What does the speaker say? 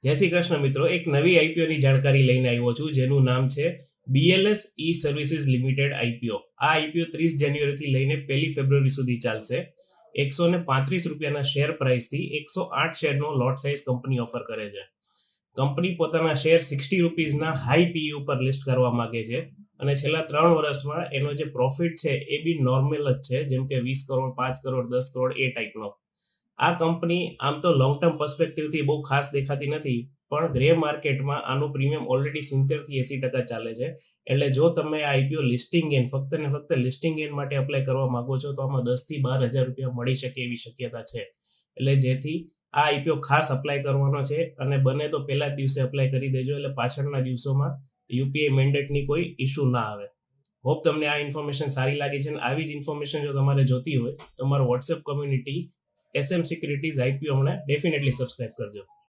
જય શ્રી કૃષ્ણ મિત્રો, એક નવી આઈપીઓ ની જાણકારી લઈને આવ્યો છું જેનું નામ છે BLS ઈ સર્વિસીસ લિમિટેડ આઈપીઓ. આ આઈપીઓ 30 જાન્યુઆરીથી લઈને 1 ફેબ્રુઆરી સુધી ચાલશે. 135 રૂપિયાના શેર પ્રાઇસથી 108 શેરનો લોટ સાઇઝ કંપની ઓફર કરે છે. કંપની પોતાના શેર 60 રૂપીઝના હાઈ પીઈ ઉપર લિસ્ટ કરવા માંગે છે અને છેલ્લા 3 વર્ષમાં એનો જે પ્રોફિટ છે એ બી નોર્મલ જ છે, જેમ કે 20 કરોડ, 5 કરોડ, 10 કરોડ એ ટાઈપનો. આ કંપની આમ તો લોંગ ટર્મ પર્સપેક્ટિવથી બહુ ખાસ દેખાતી નથી, પણ ગ્રે માર્કેટમાં આનું પ્રીમિયમ ઓલરેડી 70 થી 80% ચાલે છે. એટલે જો તમે આ આઈપીઓ લિસ્ટિંગ ગેન ફક્ત ને ફક્ત લિસ્ટિંગ ગેન માટે અપ્લાય કરવા માંગો છો તો આમાં 10 થી 12 હજાર રૂપિયા મળી શકે એવી શક્યતા છે. એટલે જેથી આ આઈપીઓ ખાસ અપ્લાય કરવાનો છે અને બને તો પહેલા જ દિવસે અપ્લાય કરી દેજો, એટલે પાછળના દિવસોમાં યુપીઆઈ મેન્ડેટની કોઈ ઇશ્યુ ના આવે. હોપ તમને આ ઇન્ફોર્મેશન સારી લાગી છે અને આવી જ ઇન્ફોર્મેશન જો તમારે જોતી હોય તો અમારો WhatsApp community SM securities IPO હમણાં ડેફિનેટલી સબસ્ક્રાઇબ કરજો.